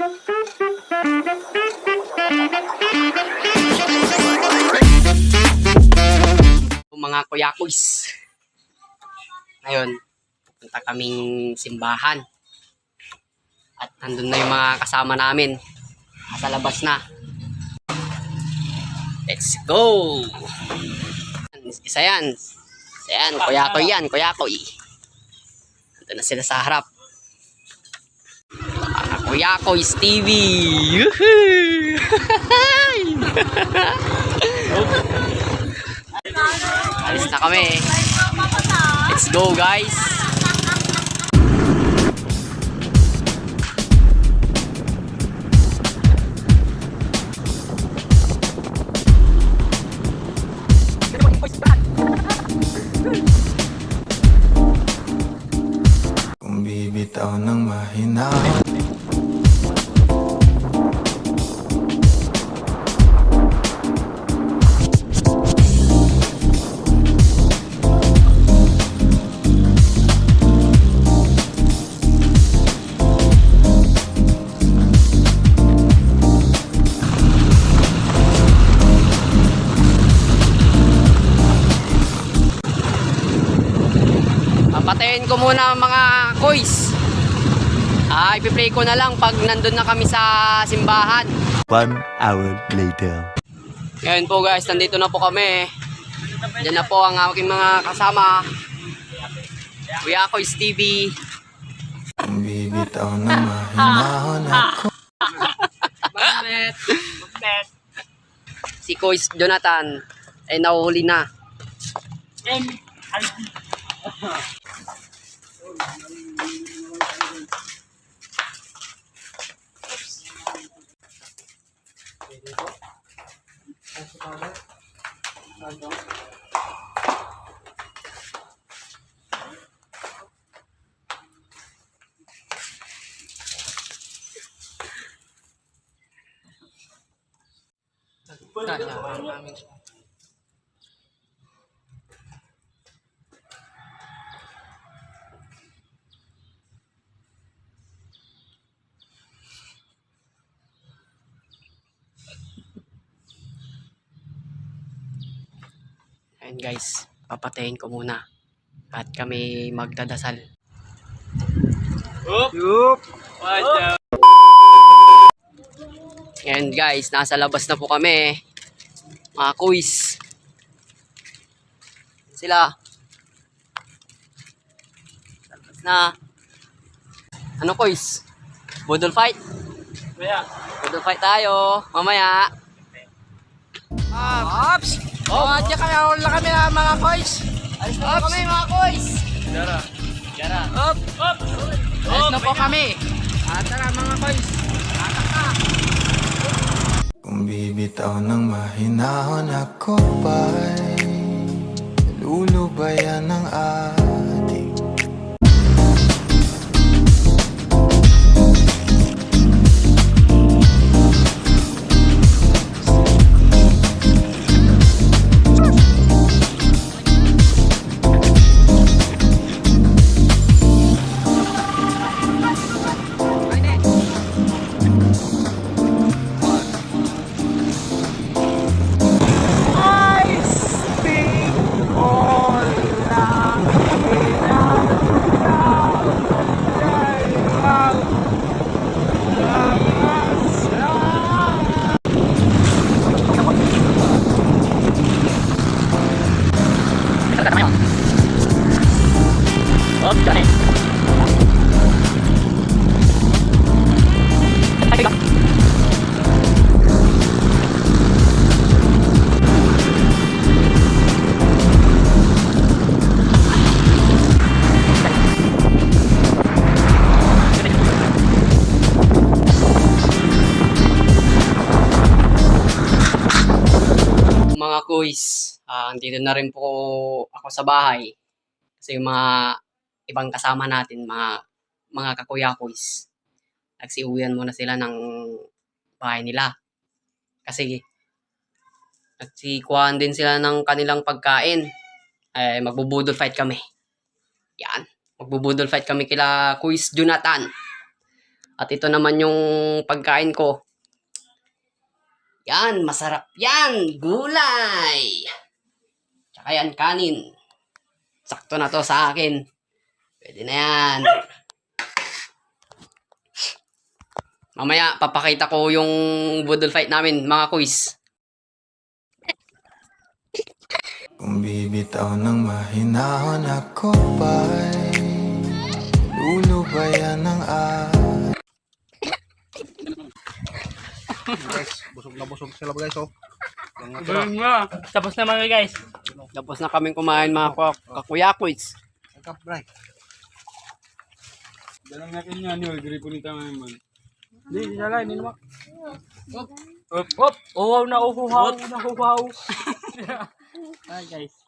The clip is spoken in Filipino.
Mga kuyakoys. Ngayon, punta kaming simbahan. At nandun na yung mga kasama namin. Nasa labas na. Let's go! Isa yan. Isa yan. Kuyakoy yan. Kuyakoy. Ito na sila sa harap. Kuyakoy TV. Yuhuu! Alis na kami. Let's go, guys. Kung bibitaw ng mahinahon. Patayin ko muna mga koys. Ipi-play ko na lang pag nandun na kami sa simbahan. 1 hour later. Ngayon po guys, nandito na po kami. Diyan na po ang aking mga kasama. Kuyakoy TV. Kung bibitaw ng mahinahon ako. Si Koys Jonathan ay nahuhuli na. Ayan guys, papatayin ko muna at kami magdadasal. Ayan guys, nasa labas na po kami. Mga kuys. Sila. Labas na. Ano kuys? Budol fight? Budol fight tayo. Mamaya. Ops! Diyan kami, wala kami mga koys. Alis na po kami mga koys. Jara. Op! Alis na po kami. Tara mga koys. Atak na. Kung bibitaw ng mahinahon ako ba'y lulubayan ng ating mga kuys, andito na rin po ako sa bahay. Kasi yung mga ibang kasama natin, mga kakuyakoys, nagsiuwian muna sila ng bahay nila. Kasi nagsikuhan din sila ng kanilang pagkain. Magbubudol fight kami. Yan. Magbubudol fight kami kila Kuys Jonathan. At ito naman yung pagkain ko. Yan, masarap yan. Gulay. Tsaka yan, kanin. Sakto na to sa akin. Pwede na yan. Mamaya, papakita ko yung budol fight namin, mga kuys. Kung bibitaw ng mahinahon ako ba'y lulubayan ng Guys, busog na busog sila guys oh. Ganun nga. Tapos naman guys. Tapos na kaming kumain, mga kakuya kuys. Agap bray. Dalang natin yan yun. Gripo ni tama naman. Hindi, sinala. Hindi naman. Hop! Hop! Uhaw na uhaw na uhaw. Ay guys.